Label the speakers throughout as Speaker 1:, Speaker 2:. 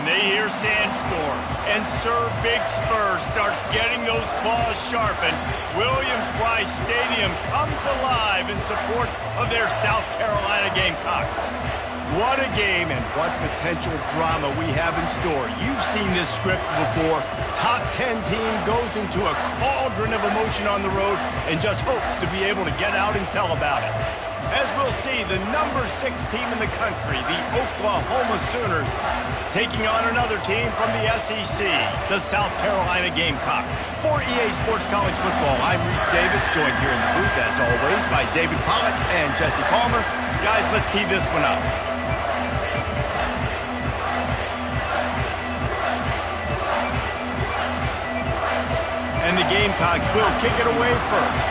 Speaker 1: when they hear Sandstorm and Sir Big Spur starts getting those claws sharpened, Williams-Brice Stadium comes alive in support of their South Carolina Gamecocks. What a game and what potential drama we have in store. You've seen this script before. Top 10 team goes into a cauldron of emotion on the road and just hopes to be able to get out and tell about it. As we'll see, the number 6 team in the country, the Oklahoma Sooners, taking on another team from the SEC, the South Carolina Gamecocks. For EA Sports College Football, I'm Reese Davis, joined here in the booth, as always, by David Pollack and Jesse Palmer. Guys, let's tee this one up. And the Gamecocks will kick it away first.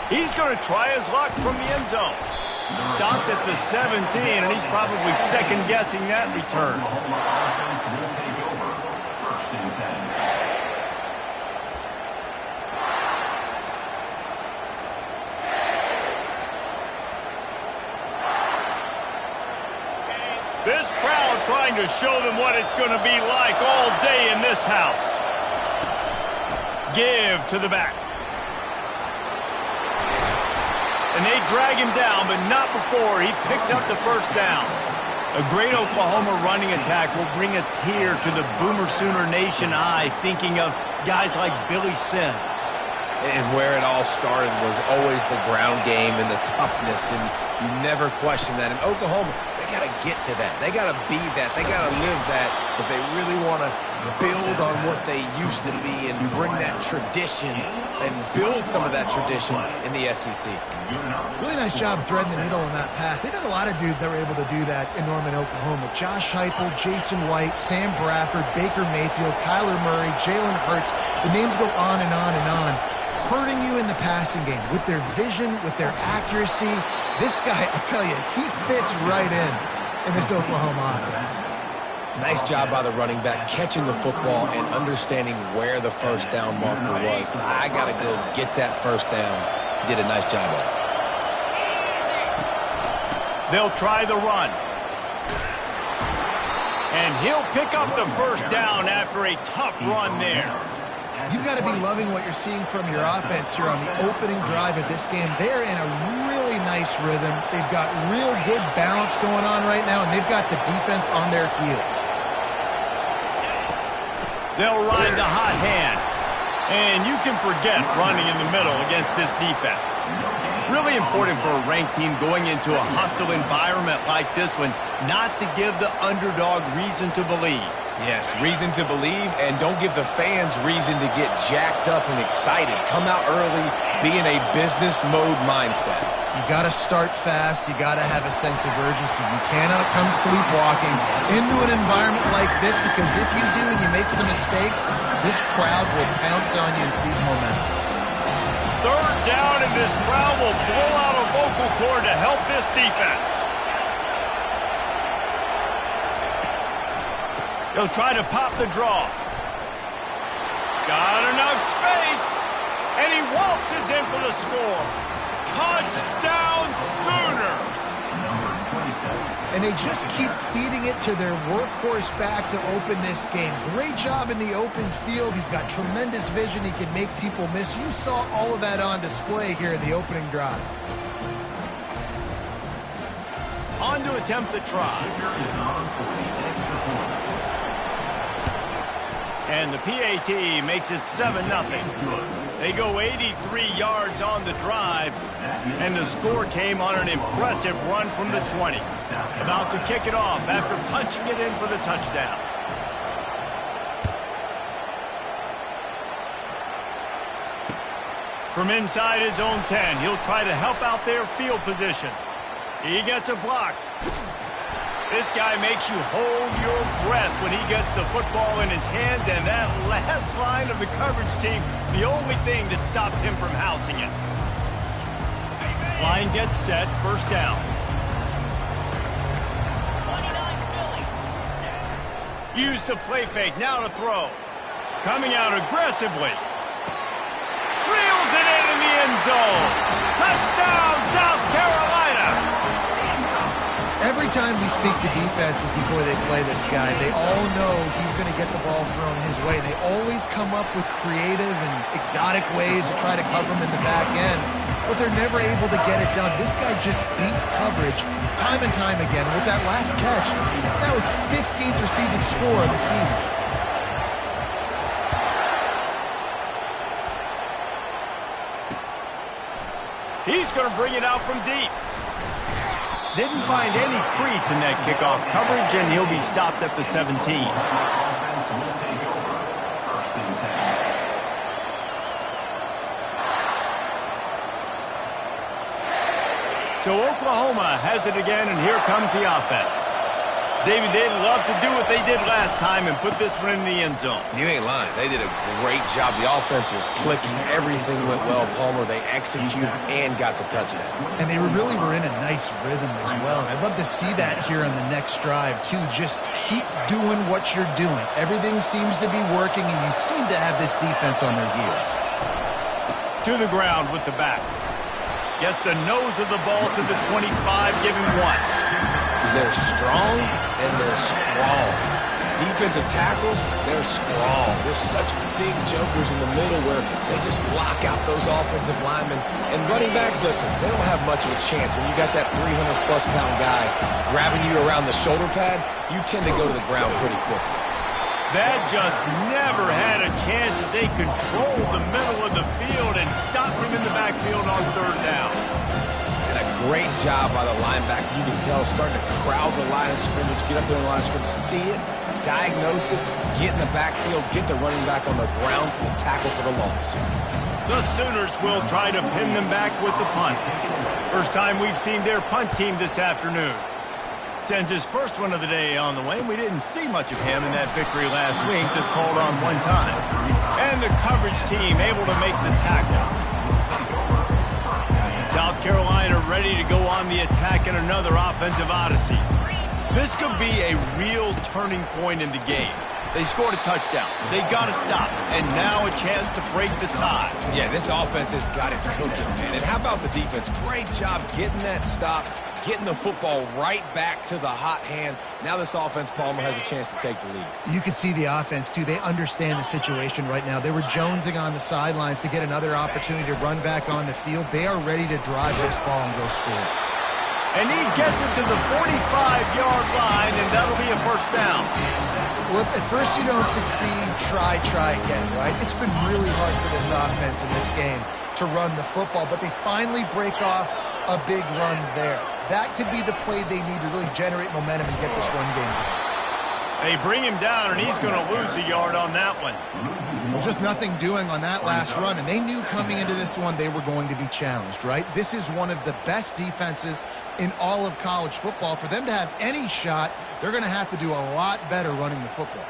Speaker 1: He's going to try his luck from the end zone. Stopped at the 17, and he's probably second-guessing that return. This crowd trying to show them what it's going to be like all day in this house. Give to the back. And they drag him down, but not before he picks up the first down. A great Oklahoma running attack will bring a tear to the Boomer Sooner Nation eye, thinking of guys like Billy Sims.
Speaker 2: And where it all started was always the ground game and the toughness, and you never question that. In Oklahoma, they got to get to that. They got to be that. They got to live that. But they really want to build on what they used to be and bring that tradition and build some of that tradition in the SEC.
Speaker 3: Really nice job threading the needle on that pass. They've had a lot of dudes that were able to do that in Norman, Oklahoma. Josh Heupel, Jason White, Sam Bradford, Baker Mayfield, Kyler Murray, Jalen Hurts. The names go on and on and on. Hurting you in the passing game with their vision, with their accuracy. This guy, I tell you, he fits right in this Oklahoma offense.
Speaker 2: Nice job by the running back, catching the football and understanding where the first down marker was. I got to go get that first down. He did a nice job of it.
Speaker 1: They'll try the run. And he'll pick up the first down after a tough run there.
Speaker 3: You've got to be loving what you're seeing from your offense here on the opening drive of this game. They're in a really nice rhythm. They've got real good balance going on right now, and they've got the defense on their heels.
Speaker 1: They'll ride the hot hand. And you can forget running in the middle against this defense. Really important for a ranked team going into a hostile environment like this one, not to give the underdog reason to believe.
Speaker 2: Yes, reason to believe, and don't give the fans reason to get jacked up and excited. Come out early, be in a business mode mindset.
Speaker 3: You got to start fast. You got to have a sense of urgency. You cannot come sleepwalking into an environment like this, because if you do and you make some mistakes, this crowd will pounce on you and seize momentum.
Speaker 1: Third down, and this crowd will blow out a vocal cord to help this defense. He'll try to pop the draw. Got enough space. And he waltzes in for the score. Touchdown Sooners.
Speaker 3: And they just keep feeding it to their workhorse back to open this game. Great job in the open field. He's got tremendous vision. He can make people miss. You saw all of that on display here in the opening drive.
Speaker 1: On to attempt the try. And the PAT makes it 7-0. They go 83 yards on the drive, and the score came on an impressive run from the 20. About to kick it off after punching it in for the touchdown. From inside his own 10, he'll try to help out their field position. He gets a block. This guy makes you hold your breath when he gets the football in his hands, and that last line of the coverage team, the only thing that stopped him from housing it. Line gets set, first down. Use the play fake, now to throw. Coming out aggressively. Reels it in the end end zone. Touchdown, South Carolina.
Speaker 3: Every time we speak to defenses before they play this guy, they all know he's going to get the ball thrown his way. They always come up with creative and exotic ways to try to cover him in the back end, but they're never able to get it done. This guy just beats coverage time and time again. With that last catch, it's now his 15th receiving score of the season.
Speaker 1: He's going to bring it out from deep. Didn't find any crease in that kickoff coverage, and he'll be stopped at the 17. So Oklahoma has it again, and here comes the offense. David, they'd love to do what they did last time and put this one in the end zone.
Speaker 2: You ain't lying. They did a great job. The offense was clicking. Everything went well, Palmer. They executed and got the touchdown.
Speaker 3: And they really were in a nice rhythm as well. I'd love to see that here on the next drive, too. Just keep doing what you're doing. Everything seems to be working, and you seem to have this defense on their heels.
Speaker 1: To the ground with the back. Gets the nose of the ball to the 25, giving one.
Speaker 2: They're strong and they're strong. Defensive tackles, they're strong. There's such big jokers in the middle where they just lock out those offensive linemen. And running backs, listen, they don't have much of a chance. When you got that 300-plus pound guy grabbing you around the shoulder pad, you tend to go to the ground pretty quickly.
Speaker 1: That just never had a chance as they controlled the middle of the field and stopped him in the backfield on third down.
Speaker 2: And a great job by the linebacker. You can tell starting to crowd the line of scrimmage, get up there in the line of scrimmage, see it, diagnose it, get in the backfield, get the running back on the ground for the tackle for the loss.
Speaker 1: The Sooners will try to pin them back with the punt. First time we've seen their punt team this afternoon. Sends his first one of the day on the way. We didn't see much of him in that victory last week, just called on one time. And the coverage team able to make the tackle. South Carolina ready to go on the attack in another offensive odyssey. This could be a real turning point in the game. They scored a touchdown. They got to stop. And now a chance to break the tie.
Speaker 2: Yeah, this offense has got it cooking, man. And how about the defense? Great job getting that stop, getting the football right back to the hot hand. Now this offense, Palmer, has a chance to take the lead.
Speaker 3: You can see the offense, too. They understand the situation right now. They were jonesing on the sidelines to get another opportunity to run back on the field. They are ready to drive this ball and go score.
Speaker 1: And he gets it to the 45-yard line, and that'll be a first down.
Speaker 3: Well, if at first you don't succeed, try again, right? It's been really hard for this offense in this game to run the football, but they finally break off a big run there. That could be the play they need to really generate momentum and get this run game going.
Speaker 1: They bring him down, and he's going to lose a yard on that one.
Speaker 3: Well, just nothing doing on that last run, and they knew coming into this one they were going to be challenged, right? This is one of the best defenses in all of college football. For them to have any shot, they're going to have to do a lot better running the football.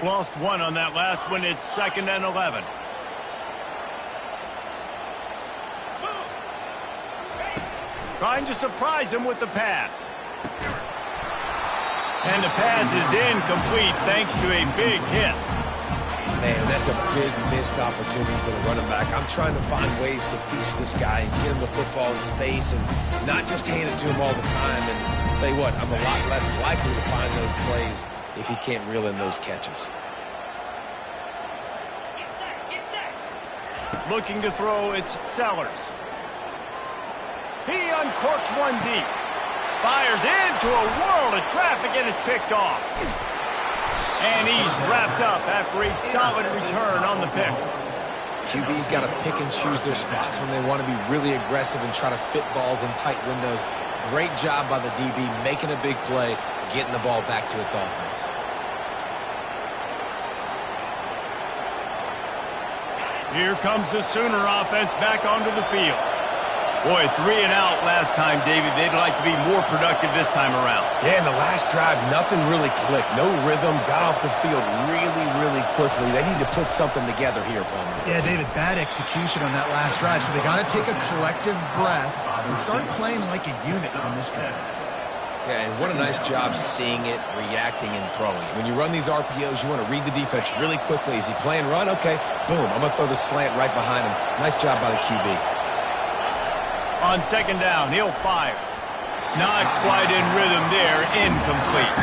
Speaker 1: Lost one on that last one. It's 2nd and 11. Trying to surprise him with the pass. And the pass is incomplete thanks to a big hit.
Speaker 2: Man, that's a big missed opportunity for the running back. I'm trying to find ways to feature this guy and get him the football in space and not just hand it to him all the time. And I'll tell you what, I'm a lot less likely to find those plays if he can't reel in those catches.
Speaker 1: Looking to throw, it's Sellers. He uncorks one deep. Fires into a world of traffic, and it's picked off. And he's wrapped up after a solid return on the pick.
Speaker 2: QB's got to pick and choose their spots when they want to be really aggressive and try to fit balls in tight windows. Great job by the DB making a big play, getting the ball back to its offense.
Speaker 1: Here comes the Sooner offense back onto the field. Boy, 3 and out last time, David. They'd like to be more productive this time around.
Speaker 2: Yeah, in the last drive, nothing really clicked. No rhythm, got off the field really quickly. They need to put something together here, Palmer.
Speaker 3: Yeah, David, bad execution on that last drive, so they got to take a collective breath and start playing like a unit on this drive.
Speaker 2: Yeah, and what a nice job seeing it, reacting, and throwing it. When you run these RPOs, you want to read the defense really quickly. Is he playing run? Okay, boom, I'm going to throw the slant right behind him. Nice job by the QB.
Speaker 1: On second down, he'll fire. Not quite in rhythm there, incomplete.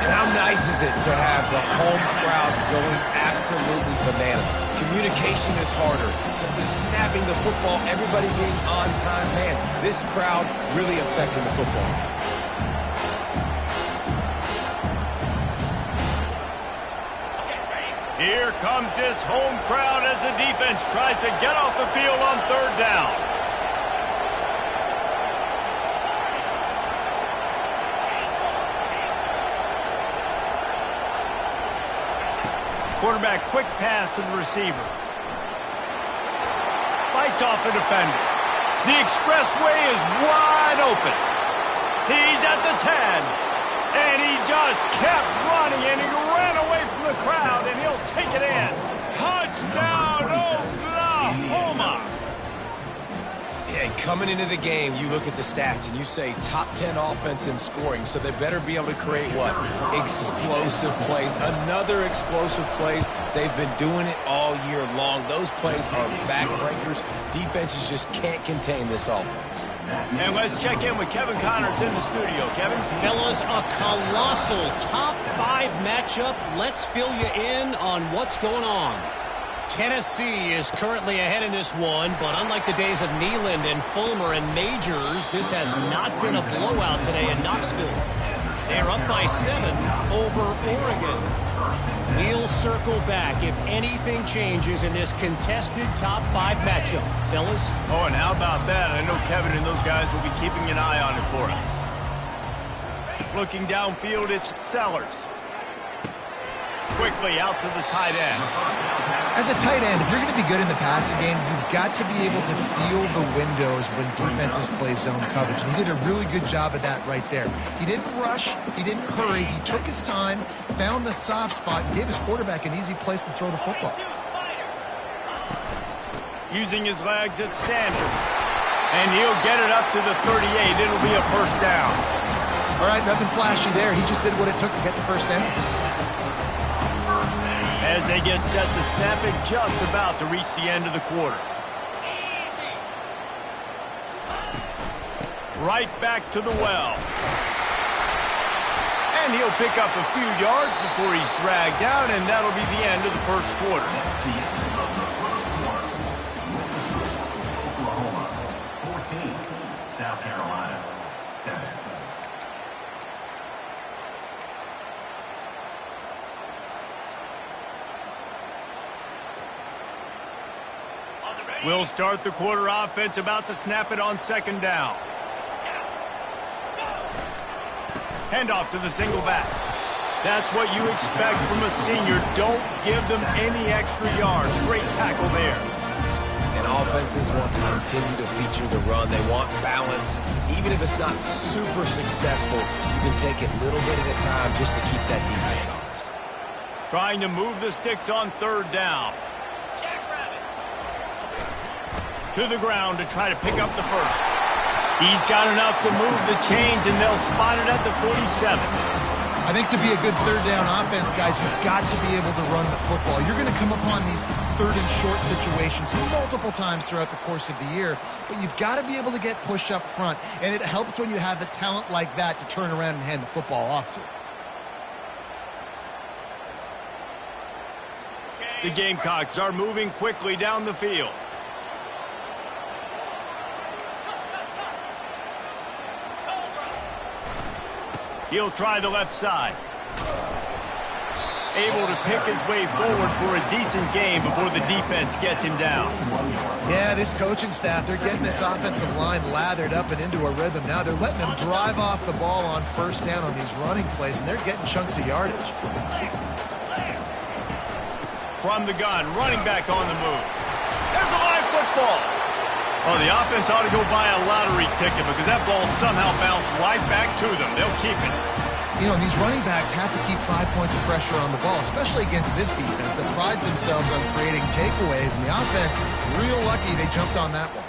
Speaker 2: And how nice is it to have the home crowd going absolutely bananas? Communication is harder. The snapping the football, everybody being on time. Man, this crowd really affecting the football.
Speaker 1: Here comes this home crowd as the defense tries to get off the field on third down. Quarterback, quick pass to the receiver. Fights off the defender. The expressway is wide open. He's at the 10. And he just kept running, and he ran away from the crowd, and he'll take it in. Touchdown, Oklahoma!
Speaker 2: Yeah, coming into the game, you look at the stats, and you say top 10 offense in scoring, so they better be able to create what? Explosive plays. Another explosive plays. They've been doing it all year long. Those plays are backbreakers. Defenses just can't contain this offense.
Speaker 1: And let's check in with Kevin Connors in the studio. Kevin?
Speaker 4: Fellas, a colossal top 5 matchup. Let's fill you in on what's going on. Tennessee is currently ahead in this one, but unlike the days of Neyland and Fulmer and Majors, this has not been a blowout today in Knoxville. They're up by 7 over Oregon. We'll circle back if anything changes in this contested top 5 matchup. Fellas?
Speaker 1: Oh, and how about that? I know Kevin and those guys will be keeping an eye on it for us. Looking downfield, it's Sellers. Quickly out to the tight end.
Speaker 3: As a tight end, if you're going to be good in the passing game, you've got to be able to feel the windows when defenses play zone coverage. And he did a really good job of that right there. He didn't rush. He didn't hurry. He took his time, found the soft spot, and gave his quarterback an easy place to throw the football.
Speaker 1: Using his legs, it's Sanders. And he'll get it up to the 38. It'll be a first down.
Speaker 3: All right, nothing flashy there. He just did what it took to get the first down.
Speaker 1: As they get set to snap it, just about to reach the end of the quarter. Right back to the well. And he'll pick up a few yards before he's dragged down, and that'll be the end of the first quarter.
Speaker 5: Oklahoma, 14. South Carolina, 7.
Speaker 1: We'll start the quarter. Offense about to snap it on second down. Handoff to the single back. That's what you expect from a senior. Don't give them any extra yards. Great tackle there.
Speaker 2: And offenses want to continue to feature the run. They want balance. Even if it's not super successful, you can take it little bit at a time just to keep that defense honest.
Speaker 1: Trying to move the sticks on third down. To the ground to try to pick up the first. He's got enough to move the chains, and they'll spot it at the 47.
Speaker 3: I think to be a good third down offense, guys, you've got to be able to run the football. You're going to come upon these third and short situations multiple times throughout the course of the year, but you've got to be able to get push up front, and it helps when you have a talent like that to turn around and hand the football off to.
Speaker 1: The Gamecocks are moving quickly down the field. He'll try the left side. Able to pick his way forward for a decent game before the defense gets him down.
Speaker 3: Yeah, this coaching staff, they're getting this offensive line lathered up and into a rhythm now. They're letting them drive off the ball on first down on these running plays, and they're getting chunks of yardage.
Speaker 1: From the gun, running back on the move. There's a live football. Oh, the offense ought to go buy a lottery ticket because that ball somehow bounced right back to them. They'll keep it.
Speaker 3: You know, these running backs have to keep 5 points of pressure on the ball, especially against this defense that prides themselves on creating takeaways. And the offense, real lucky they jumped on that one.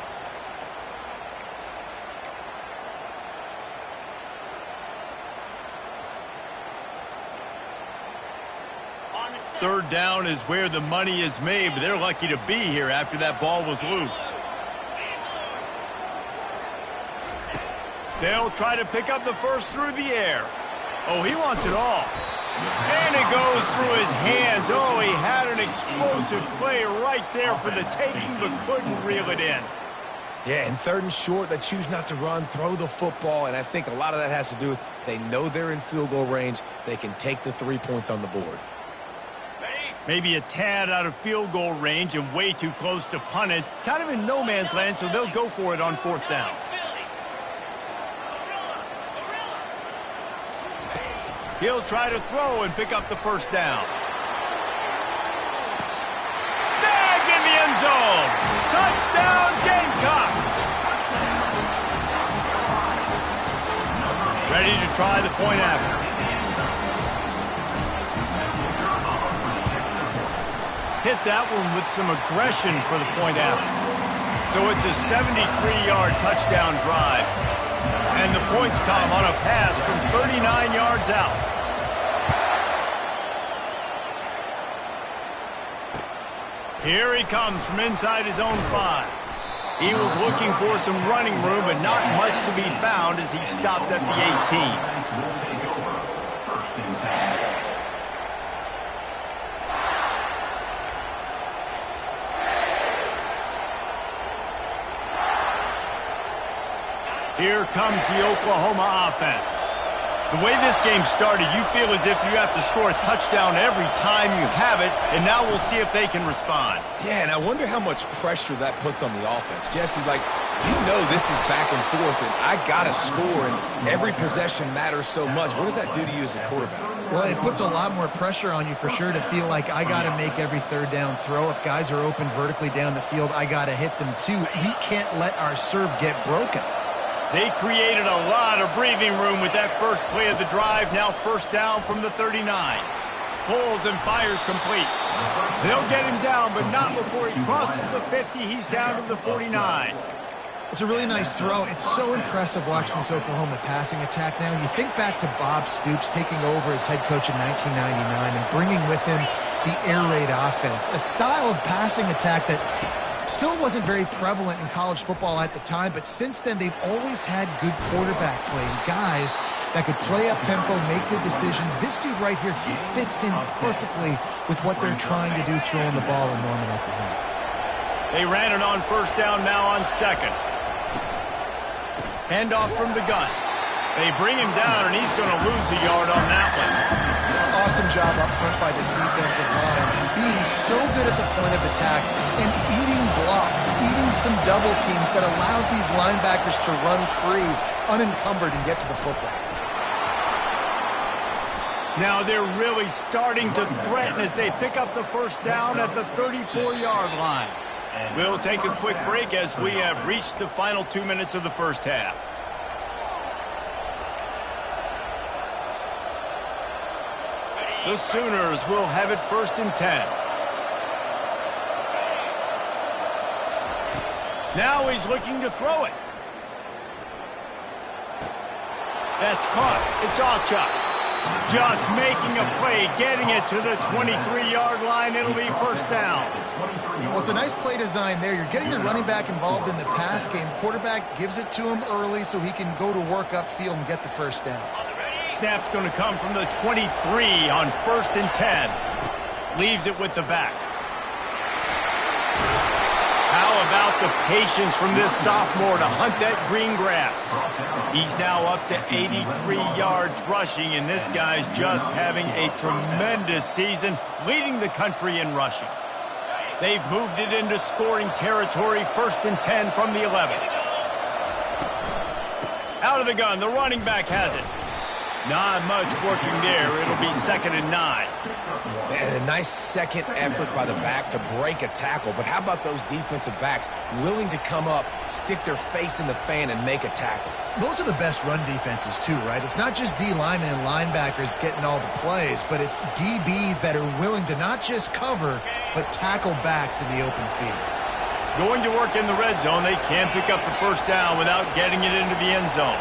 Speaker 1: Third down is where the money is made, but they're lucky to be here after that ball was loose. They'll try to pick up the first through the air. Oh, he wants it all. And it goes through his hands. Oh, he had an explosive play right there for the taking, but couldn't reel it in.
Speaker 2: Yeah, and third and short, they choose not to run, throw the football, and I think a lot of that has to do with they know they're in field goal range. They can take the 3 points on the board.
Speaker 1: Maybe a tad out of field goal range and way too close to punt it. Kind of in no man's land, so they'll go for it on fourth down. He'll try to throw and pick up the first down. Snagged in the end zone. Touchdown, Gamecocks. Ready to try the point after. Hit that one with some aggression for the point after. So it's a 73-yard touchdown drive. And the points come on a pass from 39 yards out. Here he comes from inside his own 5. He was looking for some running room, but not much to be found as he stopped at the 18. Here comes the Oklahoma offense. The way this game started, you feel as if you have to score a touchdown every time you have it, and now we'll see if they can respond.
Speaker 2: Yeah, and I wonder how much pressure that puts on the offense. Jesse, like, you know this is back and forth, and I got to score, and every possession matters so much. What does that do to you as a quarterback?
Speaker 3: Well, it puts a lot more pressure on you for sure to feel like I got to make every third down throw. If guys are open vertically down the field, I got to hit them too. We can't let our serve get broken.
Speaker 1: They created a lot of breathing room with that first play of the drive. Now first down from the 39. Pulls and fires complete. They'll get him down, but not before he crosses the 50. He's down to the 49.
Speaker 3: It's a really nice throw. It's so impressive watching this Oklahoma passing attack now. You think back to Bob Stoops taking over as head coach in 1999 and bringing with him the air raid offense, a style of passing attack that still wasn't very prevalent in college football at the time, but since then they've always had good quarterback play and guys that could play up tempo, make good decisions. This dude right here, he fits in perfectly with what they're trying to do throwing the ball in Norman, Oklahoma.
Speaker 1: They ran it on first down, now on second. Handoff from the gun. They bring him down, and he's going to lose a yard on that one.
Speaker 3: Awesome job up front by this defensive line. Being so good at the point of attack and eating blocks, eating some double teams that allows these linebackers to run free, unencumbered, and get to the football.
Speaker 1: Now they're really starting to threaten as they pick up the first down at the 34-yard line. We'll take a quick break as we have reached the final 2 minutes of the first half. The Sooners will have it first and 10. Now he's looking to throw it. That's caught. It's Achuk. Just making a play, getting it to the 23-yard line. It'll be first down.
Speaker 3: Well, it's a nice play design there. You're getting the running back involved in the pass game. Quarterback gives it to him early so he can go to work upfield and get the first down.
Speaker 1: Snap's going to come from the 23 on first and 10. Leaves it with the back. How about the patience from this sophomore to hunt that green grass? He's now up to 83 yards rushing, and this guy's just having a tremendous season, leading the country in rushing. They've moved it into scoring territory, first and 10 from the 11. Out of the gun, the running back has it. Not much working there. It'll be second and 9.
Speaker 2: Man, a nice second effort by the back to break a tackle. But how about those defensive backs willing to come up, stick their face in the fan, and make a tackle?
Speaker 3: Those are the best run defenses too, right? It's not just D linemen and linebackers getting all the plays, but it's DBs that are willing to not just cover, but tackle backs in the open field.
Speaker 1: Going to work in the red zone. They can't pick up the first down without getting it into the end zone.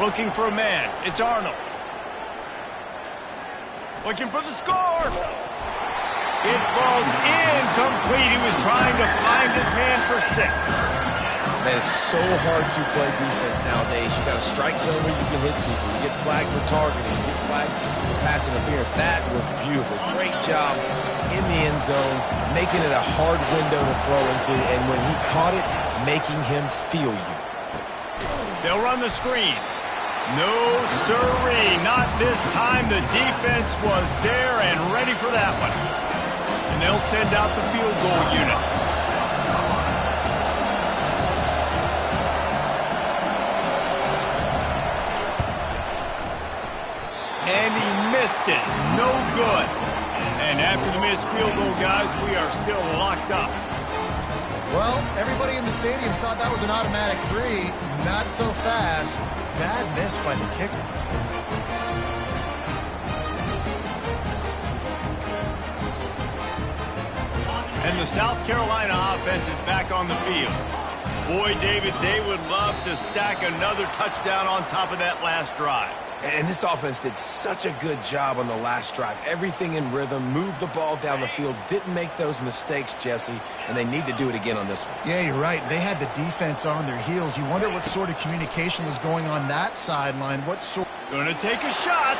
Speaker 1: Looking for a man. It's Arnold. Looking for the score. It falls incomplete. He was trying to find his man for 6.
Speaker 2: Man, it's so hard to play defense nowadays. You got a strike zone where you can hit people. You get flagged for targeting. You get flagged for pass interference. That was beautiful. Great job in the end zone, making it a hard window to throw into, and when he caught it, making him feel you.
Speaker 1: They'll run the screen. No sirree, not this time. The defense was there and ready for that one. And they'll send out the field goal unit. And he missed it. No good. And after the missed field goal, guys, we are still locked up.
Speaker 3: Well, everybody in the stadium thought that was an automatic 3. Not so fast. Bad miss by the kicker.
Speaker 1: And the South Carolina offense is back on the field. Boy, David, they would love to stack another touchdown on top of that last drive.
Speaker 2: And this offense did such a good job on the last drive. Everything in rhythm, moved the ball down the field, didn't make those mistakes, Jesse, and they need to do it again on this one.
Speaker 3: Yeah, you're right. They had the defense on their heels. You wonder what sort of communication was going on that sideline. What sort...
Speaker 1: Gonna take a shot.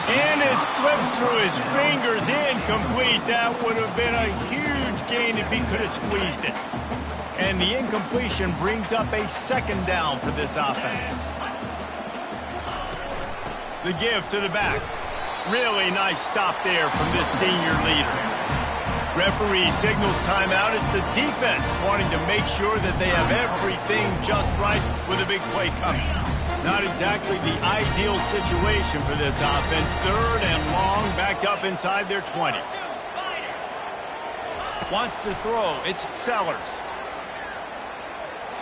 Speaker 1: And it slips through his fingers, incomplete. That would have been a huge gain if he could have squeezed it. And the incompletion brings up a 2nd down for this offense. The give to the back. Really nice stop there from this senior leader. Referee signals timeout. It's the defense wanting to make sure that they have everything just right with a big play coming. Not exactly the ideal situation for this offense. 3rd and long, backed up inside their 20. Wants to throw. It's Sellers.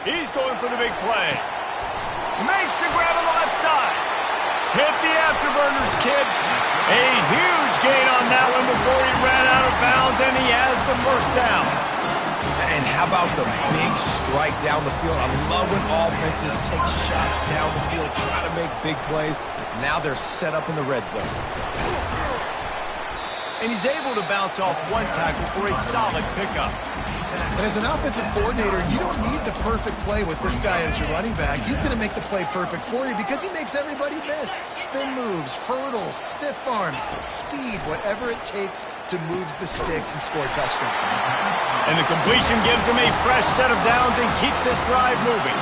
Speaker 1: He's going for the big play. Makes the grab on the left side. Hit the afterburners, kid. A huge gain on that one before he ran out of bounds, and he has the 1st down.
Speaker 2: And how about the big strike down the field? I love when offenses take shots down the field, try to make big plays. Now they're set up in the red zone.
Speaker 1: And he's able to bounce off one tackle for a solid pickup.
Speaker 3: And as an offensive coordinator, you don't need the perfect play with this guy as your running back. He's going to make the play perfect for you because he makes everybody miss. Spin moves, hurdles, stiff arms, speed, whatever it takes to move the sticks and score touchdowns.
Speaker 1: And the completion gives him a fresh set of downs and keeps this drive moving.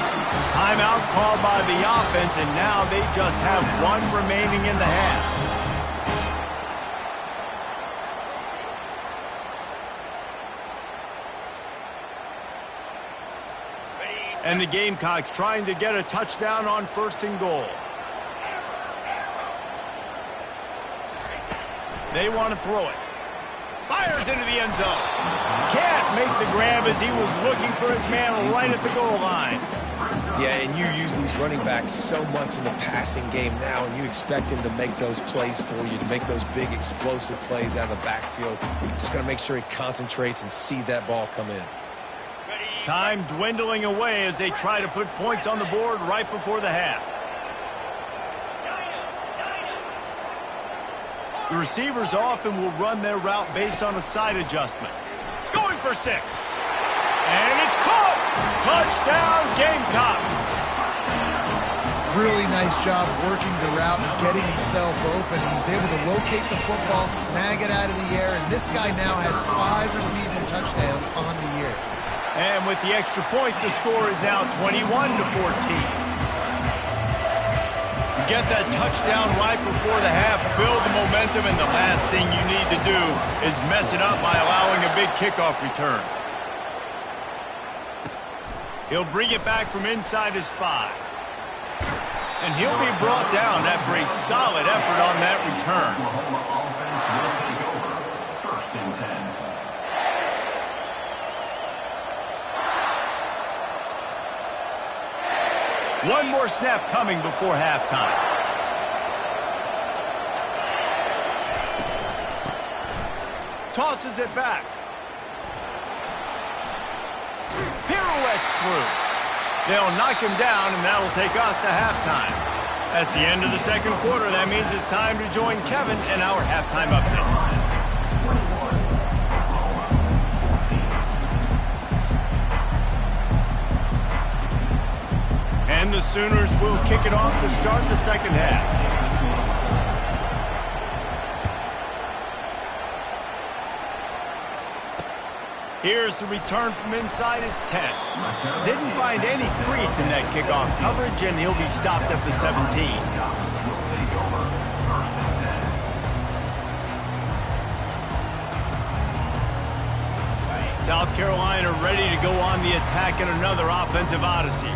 Speaker 1: Timeout called by the offense, and now they just have 1 remaining in the half. And the Gamecocks trying to get a touchdown on 1st and goal. They want to throw it. Fires into the end zone. Can't make the grab as he was looking for his man right at the goal line.
Speaker 2: Yeah, and you use these running backs so much in the passing game now, and you expect him to make those plays for you, to make those big explosive plays out of the backfield. Just got to make sure he concentrates and see that ball come in.
Speaker 1: Time dwindling away as they try to put points on the board right before the half. The receivers often will run their route based on a side adjustment. Going for 6. And it's caught! Touchdown, Gamecocks!
Speaker 3: Really nice job working the route and getting himself open. He was able to locate the football, snag it out of the air, and this guy now has 5 receiving touchdowns on the year.
Speaker 1: And with the extra point, the score is now 21-14. Get that touchdown right before the half, build the momentum, and the last thing you need to do is mess it up by allowing a big kickoff return. He'll bring it back from inside his 5. And he'll be brought down after a solid effort on that return.
Speaker 5: Oklahoma offense will take over. 1st and 10.
Speaker 1: One more snap coming before halftime. Tosses it back. Pirouettes through. They'll knock him down, and that'll take us to halftime. That's the end of the second quarter. That means it's time to join Kevin in our halftime update. And the Sooners will kick it off to start the second half. Here's the return from inside his 10. Didn't find any crease in that kickoff coverage, and he'll be stopped at the 17. South Carolina ready to go on the attack in another offensive odyssey.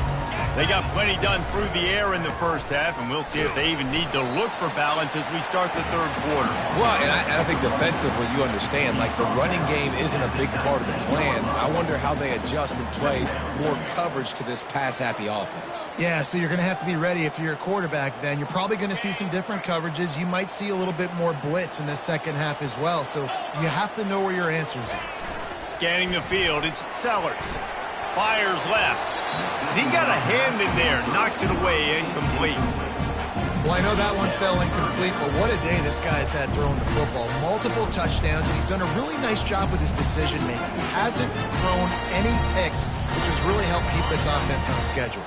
Speaker 1: They got plenty done through the air in the first half, and we'll see if they even need to look for balance as we start the third quarter.
Speaker 2: Well, and I think defensively, you understand, like the running game isn't a big part of the plan. I wonder how they adjust and play more coverage to this pass-happy offense.
Speaker 3: Yeah, so you're going to have to be ready if you're a quarterback then. You're probably going to see some different coverages. You might see a little bit more blitz in the second half as well, so you have to know where your answers are.
Speaker 1: Scanning the field, it's Sellers. Fires left. He got a hand in there, knocks it away, incomplete.
Speaker 3: Well, I know that one fell incomplete, but what a day this guy's had throwing the football. Multiple touchdowns, and he's done a really nice job with his decision-making. He hasn't thrown any picks, which has really helped keep this offense on schedule.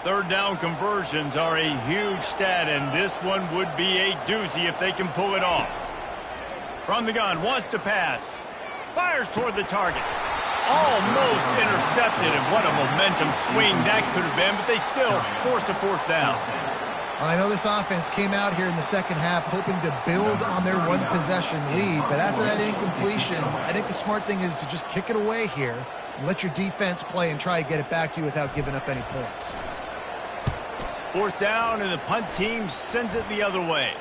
Speaker 1: Third down conversions are a huge stat, and this one would be a doozy if they can pull it off. From the gun, wants to pass. Fires toward the target. Almost intercepted, and what a momentum swing that could have been, but they still force a fourth down.
Speaker 3: I know this offense came out here in the second half hoping to build on their one-possession lead, but after that incompletion, I think the smart thing is to just kick it away here and let your defense play and try to get it back to you without giving up any points.
Speaker 1: Fourth down, and the punt team sends it the other way.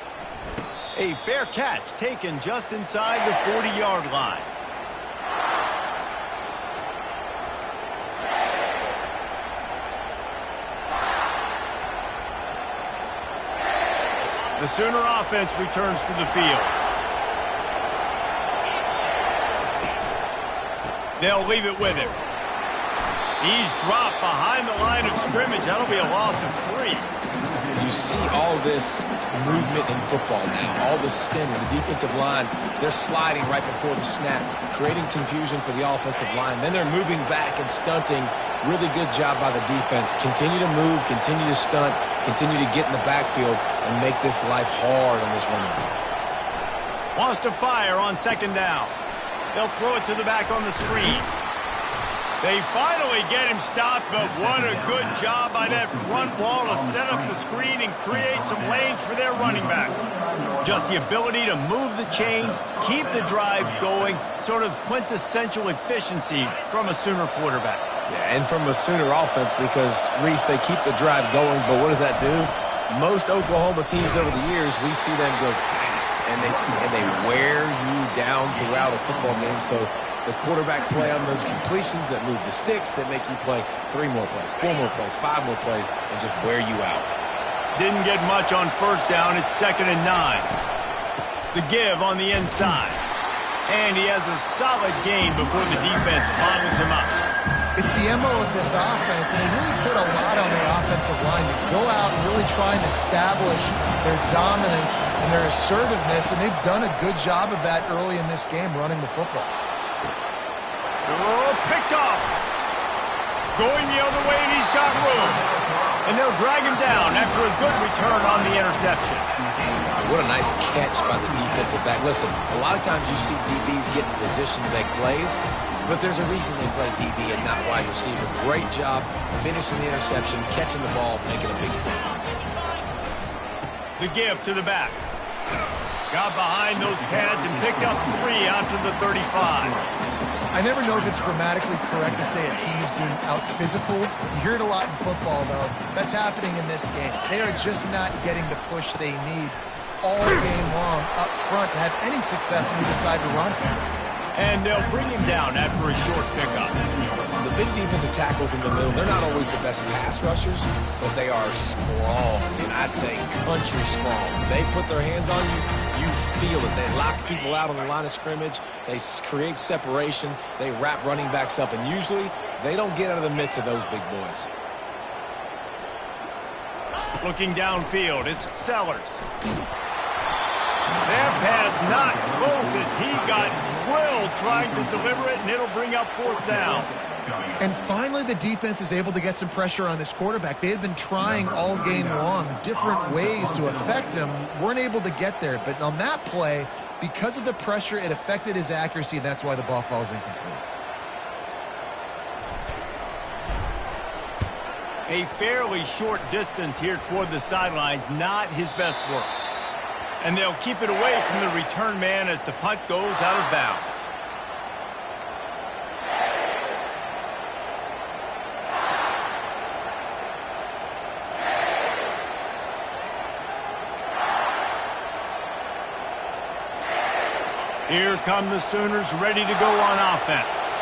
Speaker 1: A fair catch taken just inside the 40-yard line. The Sooner offense returns to the field. They'll leave it with him. He's dropped behind the line of scrimmage. That'll be a loss of 3.
Speaker 2: You see all this movement in football now, all the stemming, the defensive line, they're sliding right before the snap, creating confusion for the offensive line. Then they're moving back and stunting. Really good job by the defense. Continue to move, continue to stunt, continue to get in the backfield and make this life hard on this running back.
Speaker 1: Wants to fire on second down. They'll throw it to the back on the screen. They finally get him stopped, but what a good job by that front wall to set up the screen and create some lanes for their running back. Just the ability to move the chains, keep the drive going, sort of quintessential efficiency from a Sooner quarterback.
Speaker 2: Yeah, and from a Sooner offense because, Reese, they keep the drive going, but what does that do? Most Oklahoma teams over the years, we see them go fast, and they wear you down throughout a football game, so the quarterback play on those completions that move the sticks that make you play 3 more plays, 4 more plays, 5 more plays, and just wear you out.
Speaker 1: Didn't get much on first down. It's 2nd and 9. The give on the inside. And he has a solid gain before the defense bottles him up.
Speaker 3: It's the MO of this offense, and they really put a lot on the offensive line to go out and really try and establish their dominance and their assertiveness, and they've done a good job of that early in this game running the football.
Speaker 1: Oh, picked off. Going the other way, and he's got room. And they'll drag him down after a good return on the interception.
Speaker 2: What a nice catch by the defensive back. Listen, a lot of times you see DBs get in position to make plays, but there's a reason they play DB and not wide receiver. Great job finishing the interception, catching the ball, making a big play.
Speaker 1: The give to the back. Got behind those pads and picked up 3 out to the 35.
Speaker 3: I never know if it's grammatically correct to say a team is being out-physicaled. You hear it a lot in football, though. That's happening in this game. They are just not getting the push they need all game long up front to have any success when they decide to run.
Speaker 1: And they'll bring him down after a short pickup.
Speaker 2: The big defensive tackles in the middle, they're not always the best pass rushers, but they are strong, and I say country strong. They put their hands on you, you feel it. They lock people out on the line of scrimmage. They create separation. They wrap running backs up, and usually they don't get out of the midst of those big boys.
Speaker 1: Looking downfield, it's Sellers. That pass not close as he got drilled trying to deliver it, and it'll bring up 4th down.
Speaker 3: And finally, the defense is able to get some pressure on this quarterback. They had been trying all game long different ways to affect him, weren't able to get there. But on that play, because of the pressure, it affected his accuracy, and that's why the ball falls incomplete.
Speaker 1: A fairly short distance here toward the sidelines, not his best work. And they'll keep it away from the return man as the punt goes out of bounds. Here come the Sooners ready to go on offense.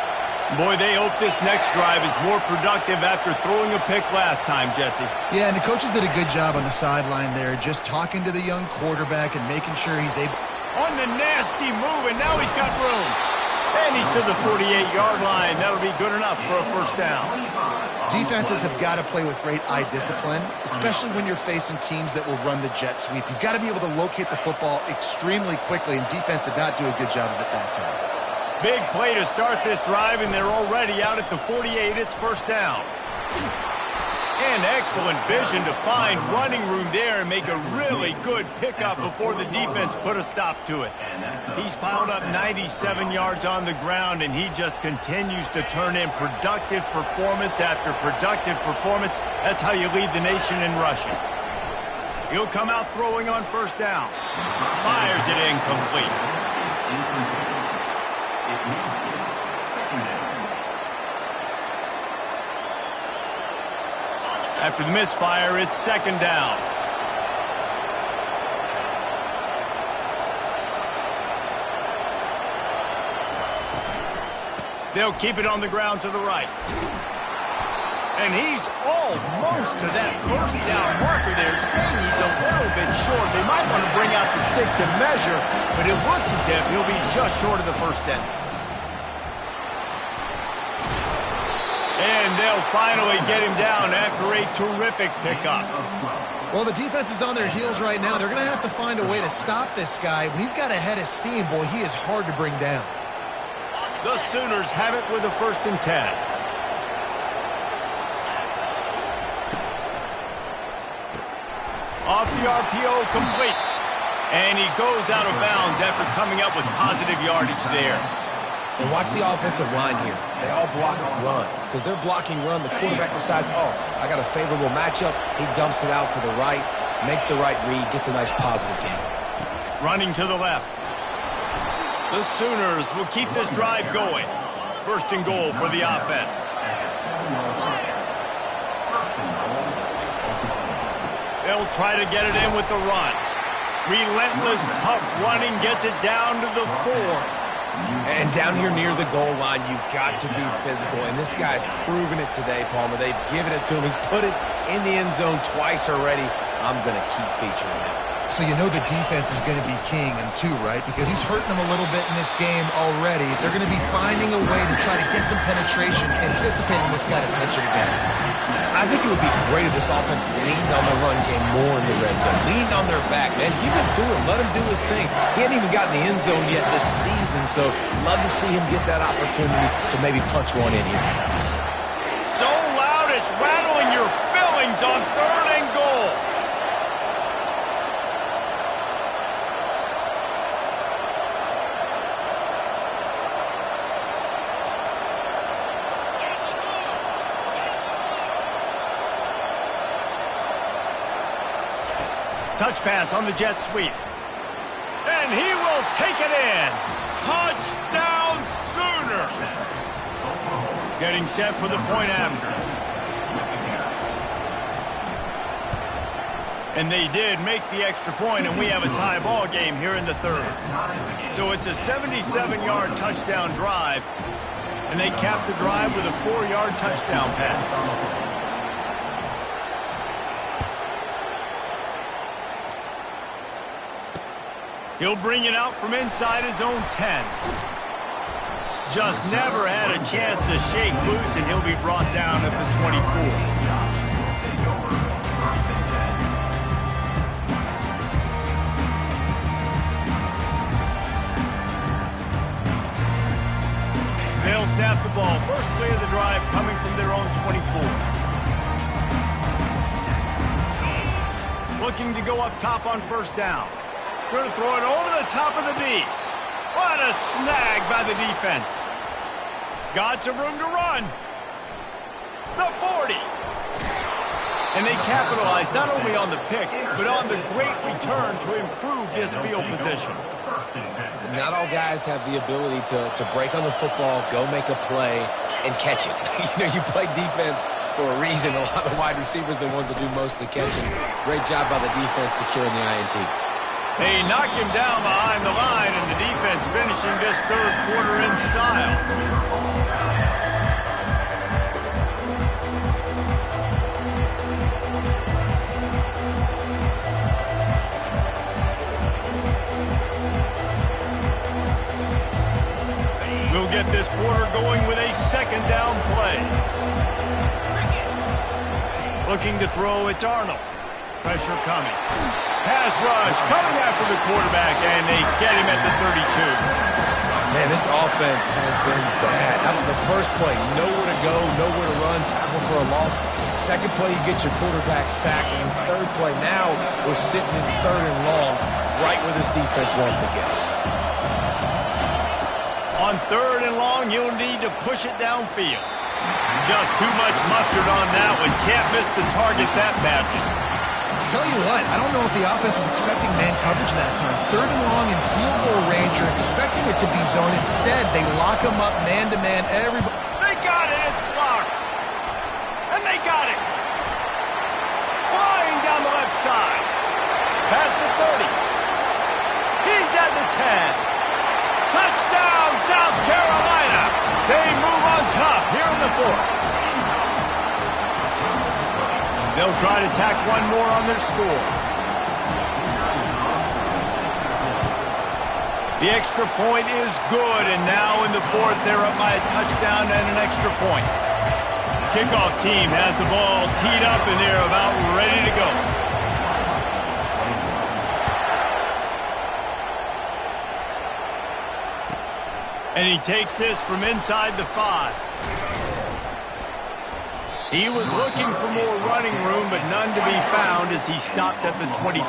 Speaker 1: Boy, they hope this next drive is more productive after throwing a pick last time, Jesse.
Speaker 3: Yeah, and the coaches did a good job on the sideline there, just talking to the young quarterback and making sure he's able.
Speaker 1: On the nasty move, and now he's got room. And he's to the 48-yard line. That'll be good enough for a 1st down.
Speaker 3: Defenses have got to play with great eye discipline, especially when you're facing teams that will run the jet sweep. You've got to be able to locate the football extremely quickly, and defense did not do a good job of it that time.
Speaker 1: Big play to start this drive, and they're already out at the 48. It's 1st down. And excellent vision to find running room there and make a really good pickup before the defense put a stop to it. He's piled up 97 yards on the ground, and he just continues to turn in productive performance after productive performance. That's how you lead the nation in rushing. He'll come out throwing on 1st down. Fires it incomplete. After the misfire, it's 2nd down. They'll keep it on the ground to the right. And he's almost to that 1st down marker there, saying he's a little bit short. They might want to bring out the sticks and measure, but it looks as if he'll be just short of the 1st down. And they'll finally get him down after a terrific pickup.
Speaker 3: Well, the defense is on their heels right now. They're going to have to find a way to stop this guy. When he's got a head of steam, boy, he is hard to bring down.
Speaker 1: The Sooners have it with a 1st and 10. Off the RPO, complete. And he goes out of bounds after coming up with positive yardage there.
Speaker 2: And watch the offensive line here. They all block run. Because they're blocking run, the quarterback decides, oh, I got a favorable matchup. He dumps it out to the right, makes the right read, gets a nice positive gain.
Speaker 1: Running to the left. The Sooners will keep this drive going. 1st and goal for the offense. They'll try to get it in with the run. Relentless, tough running gets it down to the 4.
Speaker 2: And down here near the goal line, you've got to be physical. And this guy's proven it today, Palmer. They've given it to him. He's put it in the end zone twice already. I'm going to keep featuring him.
Speaker 3: So you know the defense is going to be king in 2, right? Because he's hurting them a little bit in this game already. They're going to be finding a way to try to get some penetration, anticipating this guy to touch it again.
Speaker 2: I think it would be great if this offense leaned on the run game more in the red zone. Leaned on their back, man. Give it to him. Let him do his thing. He hasn't even gotten the end zone yet this season, so love to see him get that opportunity to maybe punch one in here.
Speaker 1: So loud it's rattling your fillings on 3rd and goal. Touch pass on the jet sweep. And he will take it in. Touchdown Sooners. Getting set for the point after. And they did make the extra point, and we have a tie ball game here in the 3rd. So it's a 77-yard touchdown drive, and they cap the drive with a 4-yard touchdown pass. He'll bring it out from inside his own 10. Just never had a chance to shake loose, and he'll be brought down at the 24. looking to go up top on first down. Going to throw it over the top of the D. What a snag by the defense. Got some room to run. The 40. And they capitalized not only on the pick, but on the great return to improve this field position.
Speaker 2: Not all guys have the ability to break on the football, go make a play, and catch it. You play defense for a reason. A lot of the wide receivers are the ones that do most of the catching. Great job by the defense securing the INT.
Speaker 1: They knock him down behind the line, and the defense finishing this third quarter in style. We'll get this quarter going with a second down play. Looking to throw, it's Arnold. Pressure coming. Pass rush coming after the quarterback, and they get him at the 32.
Speaker 2: Man, this offense has been bad. How about the first play? Nowhere to go, nowhere to run, tackle for a loss. Second play, you get your quarterback sacked. And the third play, now we're sitting in third and long, right where this defense wants to get us.
Speaker 1: On third and long, you'll need to push it downfield. Just too much mustard on that one. Can't miss the target that badly.
Speaker 3: Tell you what, I don't know if the offense was expecting man coverage that time. Third and long in field goal range, you're expecting it to be zone. Instead, they lock them up man-to-man. Everybody.
Speaker 1: They got it. It's blocked. And they got it. Flying down the left side. Past the 30. He's at the 10. Touchdown, South Carolina. They move on top here in the fourth. They'll try to tack one more on their score. The extra point is good, and now in the fourth, they're up by a touchdown and an extra point. Kickoff team has the ball teed up, and they're about ready to go. And he takes this from inside the 5. He was looking for more running room, but none to be found as he stopped at the 23.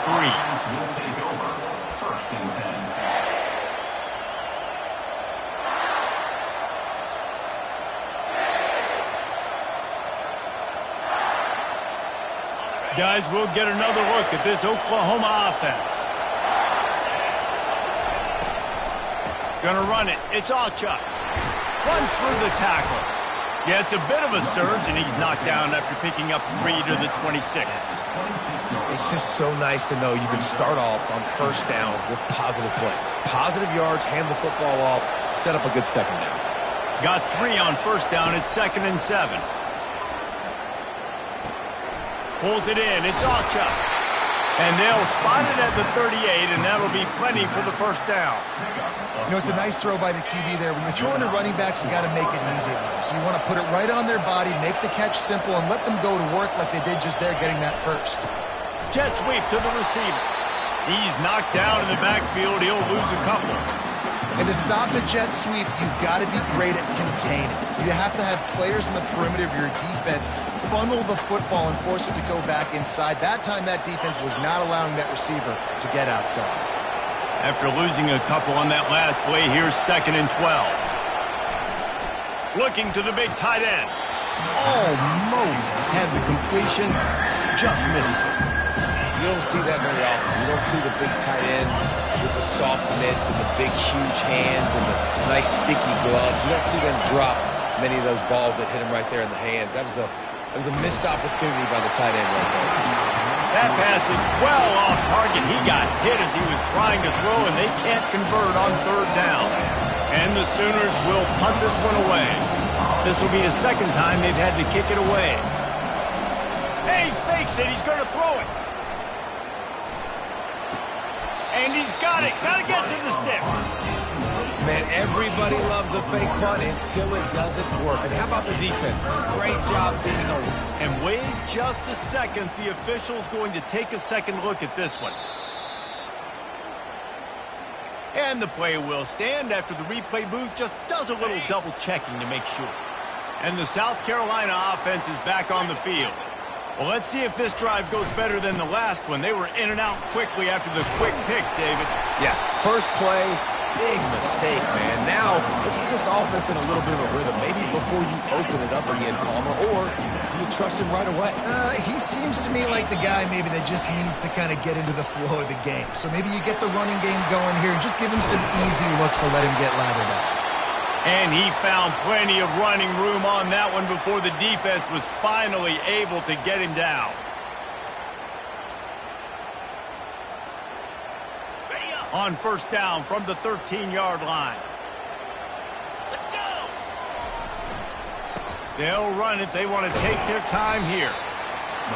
Speaker 1: Guys, we'll get another look at this Oklahoma offense. Gonna run it. It's Alchuk. Runs through the tackle. Yeah, it's a bit of a surge, and he's knocked down after picking up 3 to the 26.
Speaker 2: It's just so nice to know you can start off on first down with positive plays. Positive yards, hand the football off, set up a good second down.
Speaker 1: Got 3 on first down. It's 2nd and 7. Pulls it in. It's Alchuk. And they'll spot it at the 38, and that'll be plenty for the first down.
Speaker 3: It's a nice throw by the QB there. When you're throwing to running backs, you got to make it easy on them. So you want to put it right on their body, make the catch simple, and let them go to work like they did just there getting that first.
Speaker 1: Jet sweep to the receiver. He's knocked down in the backfield. He'll lose a couple.
Speaker 3: And to stop the jet sweep, you've got to be great at containing. You have to have players in the perimeter of your defense funnel the football and force it to go back inside. That time, that defense was not allowing that receiver to get outside.
Speaker 1: After losing a couple on that last play, here's 2nd and 12. Looking to the big tight end. Almost had the completion, just missed it.
Speaker 2: You don't see that very often. You don't see the big tight ends with the soft mitts and the big, huge hands and the nice, sticky gloves. You don't see them drop many of those balls that hit him right there in the hands. That was a missed opportunity by the tight end right there.
Speaker 1: That pass is well off target. He got hit as he was trying to throw, and they can't convert on third down. And the Sooners will punt this one away. This will be the second time they've had to kick it away. Hey, he fakes it. He's going to throw it. And he's got it. Got to get to the sticks.
Speaker 2: Man, everybody loves a fake punt until it doesn't work. And how about the defense? Great job being over.
Speaker 1: And wait just a second. The official's going to take a second look at this one. And the play will stand after the replay booth just does a little double checking to make sure. And the South Carolina offense is back on the field. Well, let's see if this drive goes better than the last one. They were in and out quickly after the quick pick, David.
Speaker 2: Yeah, first play, big mistake, man. Now, let's get this offense in a little bit of a rhythm. Maybe before you open it up again, Palmer, or do you trust him right away?
Speaker 3: He seems to me like the guy maybe that just needs to kind of get into the flow of the game. So maybe you get the running game going here and just give him some easy looks to let him get lathered up.
Speaker 1: And he found plenty of running room on that one before the defense was finally able to get him down. On first down from the 13-yard line. Let's go! They'll run it. They want to take their time here.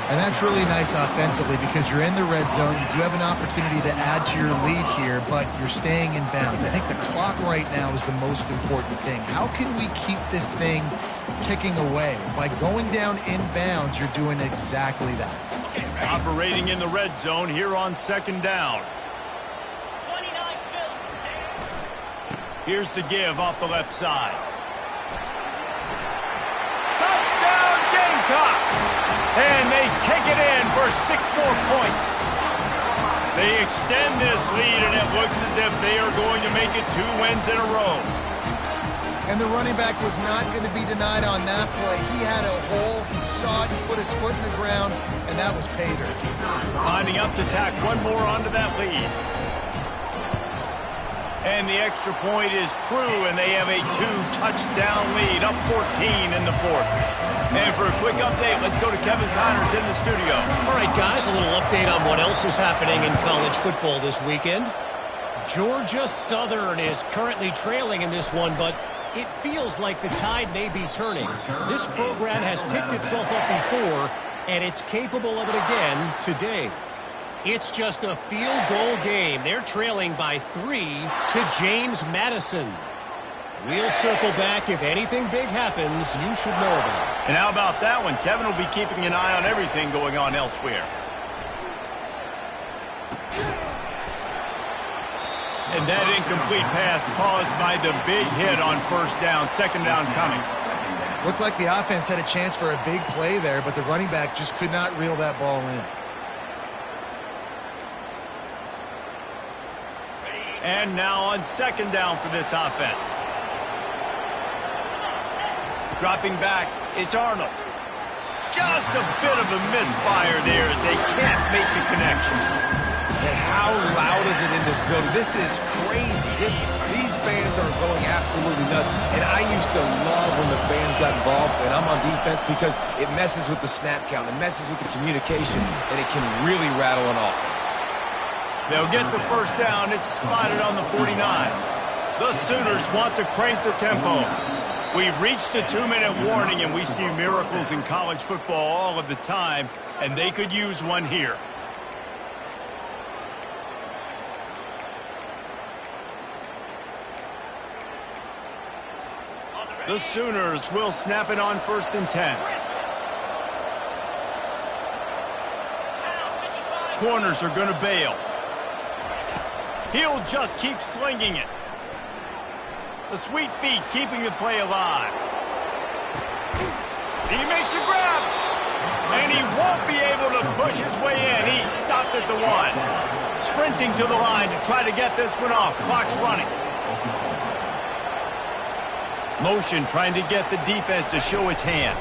Speaker 3: And that's really nice offensively because you're in the red zone. You do have an opportunity to add to your lead here, but you're staying in bounds. I think the clock right now is the most important thing. How can we keep this thing ticking away? By going down in bounds, you're doing exactly that.
Speaker 1: Operating in the red zone here on second down. Here's the give off the left side. Touchdown Gamecocks! And they take it in for 6 more points. They extend this lead, and it looks as if they are going to make it 2 wins in a row.
Speaker 3: And the running back was not going to be denied on that play. He had a hole. He saw it. He put his foot in the ground, and that was pay dirt.
Speaker 1: Lining up to tack one more onto that lead. And the extra point is true, and they have a 2-touchdown lead, up 14 in the 4th. And for a quick update, let's go to Kevin Connors in the studio.
Speaker 4: All right, guys, a little update on what else is happening in college football this weekend. Georgia Southern is currently trailing in this one, but it feels like the tide may be turning. This program has picked itself up before, and it's capable of it again today. It's just a field goal game. They're trailing by 3 to James Madison. We'll circle back. If anything big happens, you should know about it.
Speaker 1: And how about that one? Kevin will be keeping an eye on everything going on elsewhere. And that incomplete pass caused by the big hit on first down. Second down coming.
Speaker 3: Looked like the offense had a chance for a big play there, but the running back just could not reel that ball in.
Speaker 1: And now on second down for this offense. Dropping back, it's Arnold. Just a bit of a misfire there as they can't make the connection.
Speaker 2: And how loud is it in this building? This is crazy. These fans are going absolutely nuts. And I used to love when the fans got involved, and I'm on defense because it messes with the snap count. It messes with the communication, and it can really rattle an offense.
Speaker 1: They'll get the first down. It's spotted on the 49. The Sooners want to crank the tempo. We've reached the 2-minute warning, and we see miracles in college football all of the time, and they could use one here. The Sooners will snap it on 1st and 10. Corners are going to bail. He'll just keep slinging it. The sweet feet keeping the play alive. He makes a grab. And he won't be able to push his way in. He stopped at the 1. Sprinting to the line to try to get this one off. Clock's running. Motion trying to get the defense to show his hand.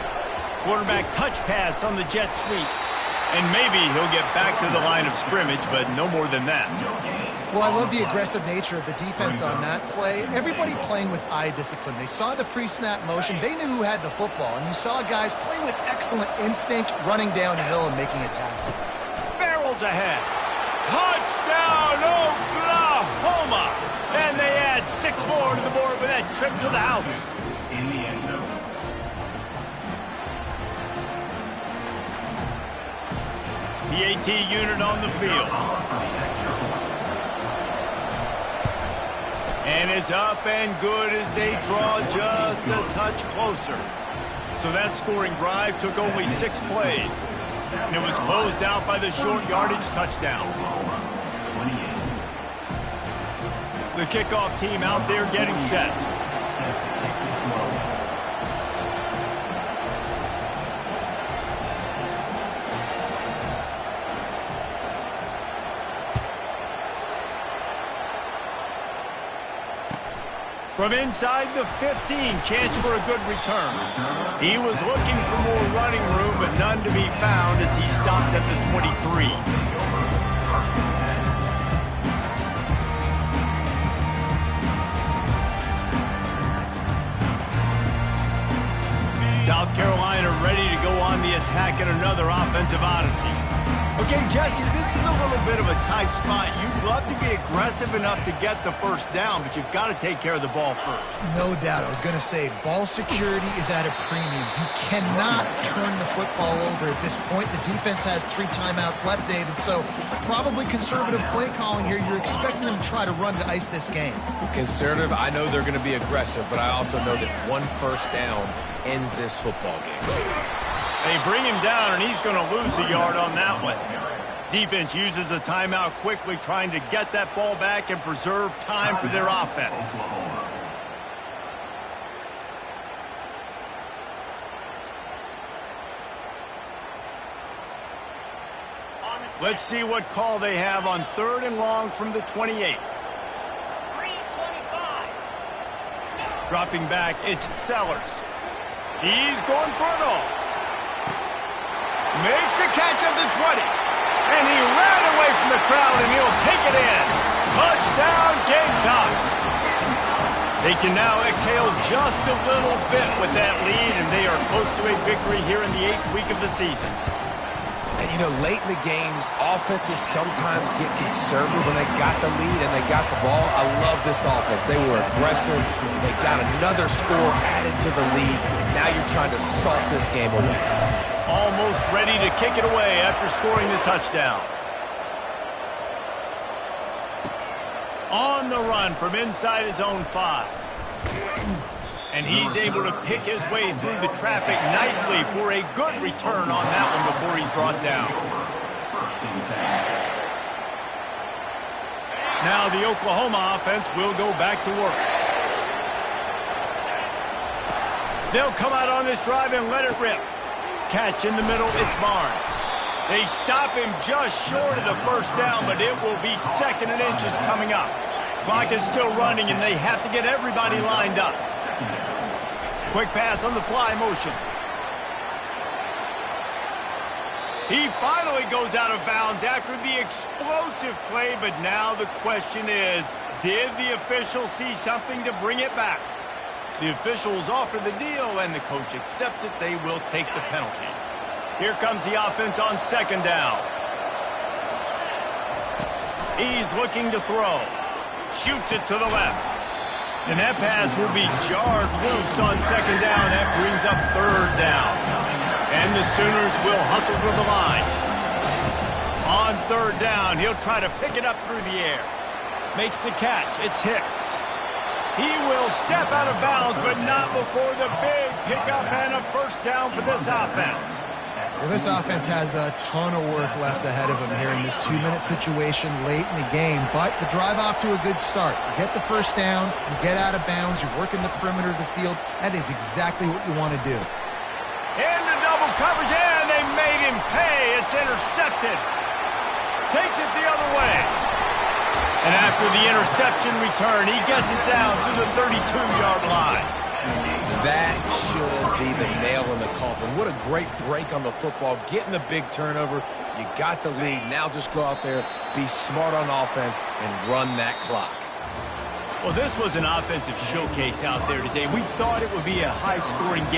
Speaker 1: Quarterback touch pass on the jet sweep. And maybe he'll get back to the line of scrimmage, but no more than that.
Speaker 3: Well, I love the aggressive nature of the defense on that play. Everybody playing with eye discipline. They saw the pre-snap motion. They knew who had the football. And you saw guys play with excellent instinct, running downhill and making a tackle.
Speaker 1: Barrels ahead. Touchdown, Oklahoma! And they add 6 more to the board with that trip to the house.
Speaker 5: In the end zone.
Speaker 1: PAT unit on the field. And it's up and good as they draw just a touch closer. So that scoring drive took only 6 plays. And it was closed out by the short yardage touchdown. The kickoff team out there getting set. From inside the 15, chance for a good return. He was looking for more running room, but none to be found as he stopped at the 23. South Carolina ready to go on the attack in another offensive odyssey. Okay, Jesse, this is a little bit of a tight spot. You'd love to be aggressive enough to get the first down, but you've got to take care of the ball first.
Speaker 3: No doubt. I was going to say, ball security is at a premium. You cannot turn the football over at this point. The defense has 3 timeouts left, David, so probably conservative play calling here. You're expecting them to try to run to ice this game.
Speaker 2: Conservative, I know they're going to be aggressive, but I also know that one first down ends this football game.
Speaker 1: They bring him down, and he's going to lose a yard on that one. Defense uses a timeout quickly, trying to get that ball back and preserve time for their offense. Let's see what call they have on 3rd and long from the 28. Dropping back, it's Sellers. He's going for it all. Makes a catch at the 20. And he ran away from the crowd, and he'll take it in. Touchdown, Gamecocks. They can now exhale just a little bit with that lead, and they are close to a victory here in the 8th week of the season.
Speaker 2: And, you know, late in the games, offenses sometimes get conservative when they got the lead and they got the ball. I love this offense. They were aggressive. They got another score added to the lead. Now you're trying to salt this game away.
Speaker 1: Almost ready to kick it away after scoring the touchdown. On the run from inside his own 5. And he's able to pick his way through the traffic nicely for a good return on that one before he's brought down. Now the Oklahoma offense will go back to work. They'll come out on this drive and let it rip. Catch in the middle, it's Barnes. They stop him just short of the first down, but it will be 2nd and inches coming up. Clock is still running, and they have to get everybody lined up. Quick pass on the fly motion. He finally goes out of bounds after the explosive play, but now the question is, did the official see something to bring it back? The officials offer the deal, and the coach accepts it. They will take the penalty. Here comes the offense on 2nd down. He's looking to throw. Shoots it to the left. And that pass will be jarred loose on 2nd down. That brings up 3rd down. And the Sooners will hustle to the line. On 3rd down, he'll try to pick it up through the air. Makes the catch. It's Hicks. He will step out of bounds, but not before the big pickup and a first down for this offense.
Speaker 3: Well, this offense has a ton of work left ahead of them here in this 2-minute situation late in the game, but the drive off to a good start. You get the first down, you get out of bounds, you're working the perimeter of the field. That is exactly what you want to do.
Speaker 1: Into double coverage, and they made him pay. It's intercepted. Takes it the other way. And after the interception return, he gets it down to the 32-yard line.
Speaker 2: That should be the nail in the coffin. What a great break on the football. Getting the big turnover. You got the lead. Now just go out there, be smart on offense, and run that clock.
Speaker 1: Well, this was an offensive showcase out there today. We thought it would be a high-scoring game.